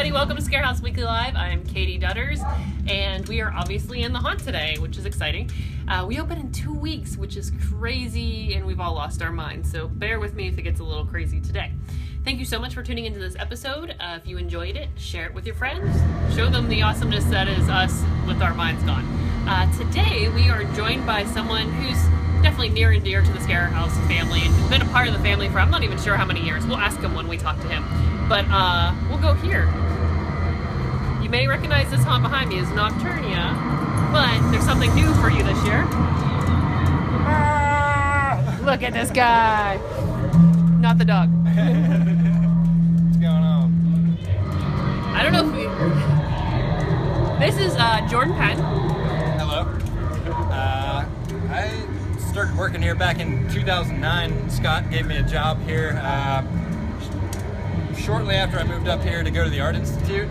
everybody, welcome to ScareHouse Weekly Live. I'm Katie Dutters, and we are obviously in the haunt today, which is exciting. We open in 2 weeks, which is crazy, and we've all lost our minds, so bear with me if it gets a little crazy today. Thank you so much for tuning into this episode. If you enjoyed it, share it with your friends. Show them the awesomeness that is us with our minds gone. Today, we are joined by someone who's definitely near and dear to the ScareHouse family, and been a part of the family for I'm not even sure how many years. We'll ask him when we talk to him. But we'll go here. You may recognize this haunt behind me as Nocturnia, but there's something new for you this year. Look at this guy. Not the dog. What's going on? I don't know if This is Jordan Patton. Hello. I started working here back in 2009. Scott gave me a job here shortly after I moved up here to go to the Art Institute.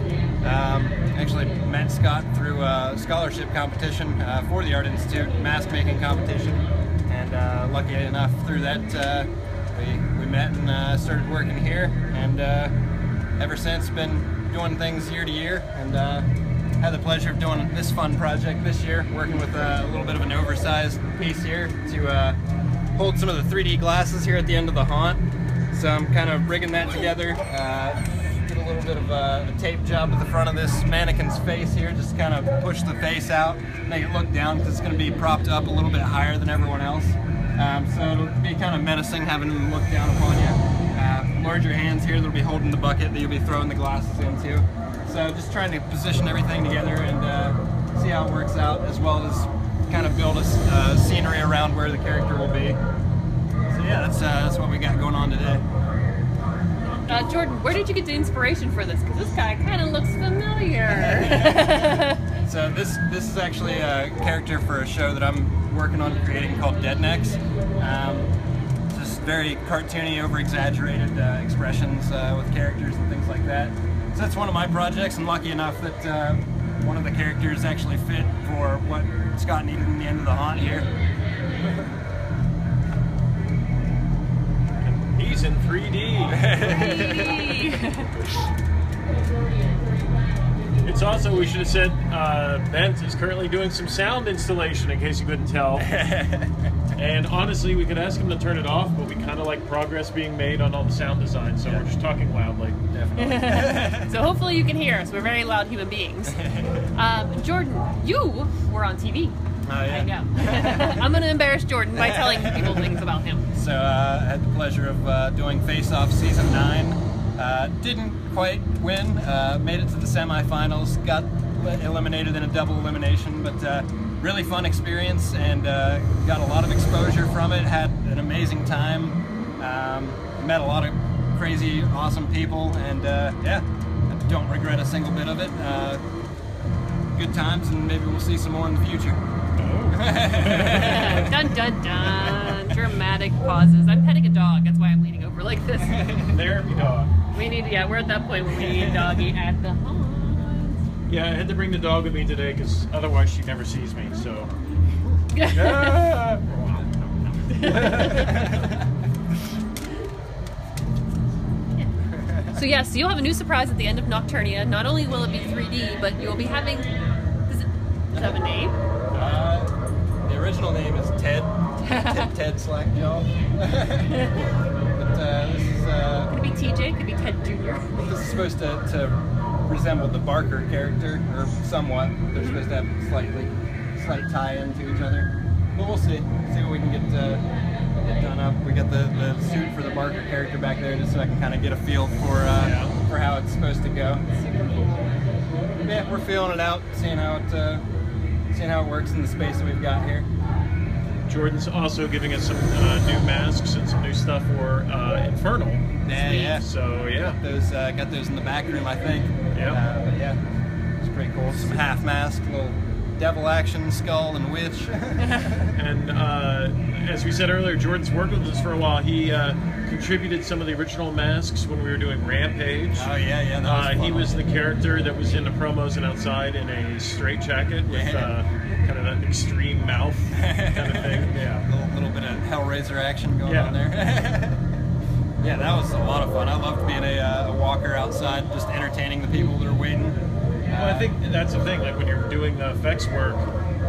Actually met Scott through a scholarship competition for the Art Institute, mask making competition, and lucky enough through that we met and started working here, and ever since been doing things year to year, and had the pleasure of doing this fun project this year, working with a little bit of an oversized piece here to hold some of the 3D glasses here at the end of the haunt. So I'm kind of rigging that together. Did a little bit of a tape job at the front of this mannequin's face here, just to kind of push the face out, make it look down, because it's going to be propped up a little bit higher than everyone else. So it'll be kind of menacing having them look down upon you. Larger hands here that'll be holding the bucket that you'll be throwing the glasses into. So just trying to position everything together and see how it works out, as well as kind of build a scenery around where the character will be. So yeah, that's what we got going on today. Jordan, where did you get the inspiration for this? Because this guy kind of looks familiar. So this is actually a character for a show that I'm working on creating called Dead Necks. Just very cartoony, over-exaggerated expressions with characters and things like that. So that's one of my projects. I'm lucky enough that one of the characters actually fit for what Scott needed in the end of the haunt here. He's in 3D. It's also, we should have said, Bent is currently doing some sound installation, in case you couldn't tell. And honestly, we could ask him to turn it off, but we kind of like progress being made on all the sound design, so we're just talking loudly. Definitely. So hopefully you can hear us. We're very loud human beings. Jordan, you were on TV. Oh, yeah. I know. I'm going to embarrass Jordan by telling people things about him. So I had the pleasure of doing Face Off Season 9. Didn't quite win, made it to the semifinals, got eliminated in a double elimination, but really fun experience, and got a lot of exposure from it, had an amazing time, met a lot of crazy, awesome people, and yeah, I don't regret a single bit of it. Good times, and maybe we'll see some more in the future. Dun dun dun. Dramatic pauses. I'm petting a dog. That's why I'm leaning over like this. Therapy dog. We need, yeah, we're at that point where we need a doggy at the haunt. Yeah, I had to bring the dog with me today because otherwise she never sees me, so. So yes, you'll have a new surprise at the end of Nocturnia. Not only will it be 3D, but you'll be having. Does it have a name? The original name is Ted. Ted Slackjaw. But this is. Could it be TJ? Could it be Ted Jr.? This is supposed to resemble the Barker character, or somewhat. They're supposed to have slight tie-in to each other. But we'll see. See what we can get done up. We got the suit for the Barker character back there, just so I can kind of get a feel for how it's supposed to go. Yeah, we're feeling it out, seeing how it works in the space that we've got here. Jordan's also giving us some new masks and some new stuff for Infernal. Yeah. So yeah, got those in the back room, I think. Yeah. But yeah, it's pretty cool. Some half mask, little devil action, skull and witch. And as we said earlier, Jordan's worked with us for a while. He contributed some of the original masks when we were doing Rampage. Oh yeah, that was he was the character that was in the promos and outside in a straight jacket with kind of an extreme mouth kind of thing. Yeah, a little bit of Hellraiser action going on there. Yeah, that was a lot of fun. I loved being a walker outside, just entertaining the people that are waiting. Well, I think that's the thing. Like when you're doing the effects work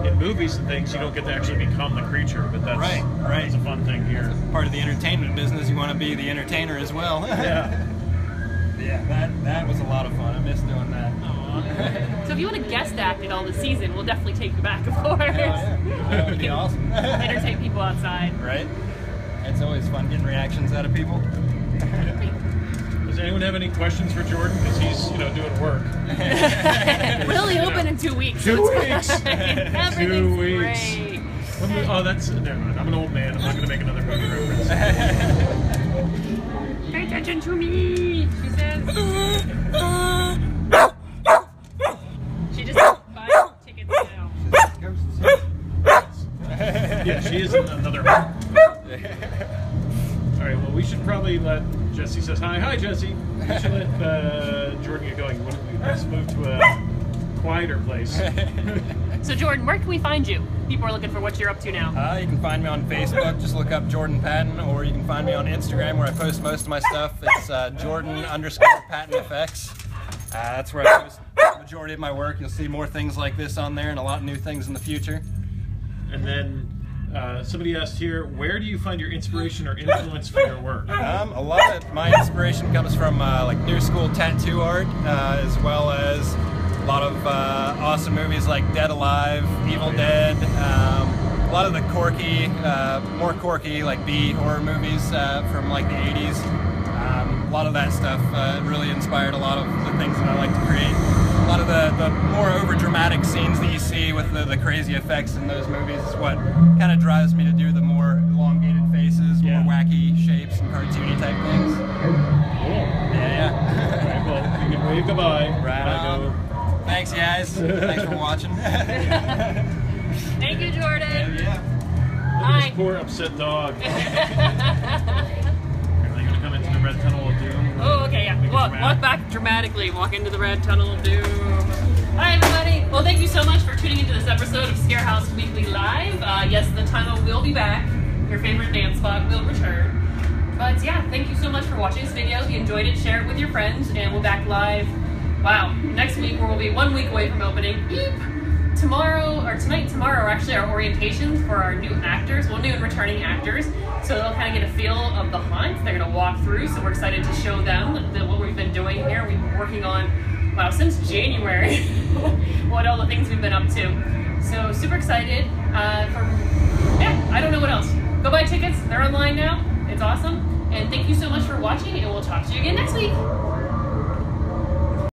in movies and things, you don't get to actually become the creature. But that's right. That's a fun thing here. Part of the entertainment business, you want to be the entertainer as well. Yeah. Yeah, that was a lot of fun. I miss doing that. So if you want to guest act it all this season, we'll definitely take you back, of course. Yeah. That would be awesome. Entertain people outside. Right? It's always fun getting reactions out of people. Does anyone have any questions for Jordan? Because he's, doing work. We'll only open in 2 weeks. 2 weeks. Everything's 2 weeks. great. Oh, that's never mind. I'm an old man. I'm not going to make another movie reference. Pay attention to me, she says. She just buys tickets now. Yeah, she is another one. All right, well, we should probably let Jesse says hi. Hi, Jesse. We should let Jordan get going. Let's move to a quieter place. So, Jordan, where can we find you? People are looking for what you're up to now. You can find me on Facebook. Just look up Jordan Patton, or you can find me on Instagram where I post most of my stuff. It's Jordan_PattonFX. That's where I post the majority of my work. You'll see more things like this on there and a lot of new things in the future. And then somebody asked here, where do you find your inspiration or influence for your work? A lot of my inspiration comes from like new school tattoo art, as well as a lot of awesome movies like Dead Alive, Evil Dead, a lot of the more quirky like B horror movies from like the 80s. A lot of that stuff really inspired a lot of the things that I like to create. A lot of the more over-dramatic scenes that you see with the crazy effects in those movies is what kind of drives me to do the more elongated faces, more wacky shapes and cartoony type things. Cool. Yeah. All right, well, you can wave goodbye. Right on. Thanks, guys. Thanks for watching. Thank you, Jordan. Yeah. Look at this poor upset dog. Are they going to come into the red tunnel of doom? Oh, okay, yeah. Walk back dramatically. Walk into the red tunnel of doom. Hi, everybody. Well, thank you so much for tuning into this episode of ScareHouse Weekly Live. Yes, the tunnel will be back. Your favorite dance spot will return. But yeah, thank you so much for watching this video. If you enjoyed it, share it with your friends, and we'll back live. Wow, next week where we'll be 1 week away from opening. Beep. Tomorrow are actually our orientations for our new actors, new and returning actors. So they'll kind of get a feel of the haunt. They're going to walk through, so we're excited to show them what we've been doing here. We've been working on, since January, what all the things we've been up to. So super excited. I don't know what else. Go buy tickets. They're online now. It's awesome. And thank you so much for watching, and we'll talk to you again next week.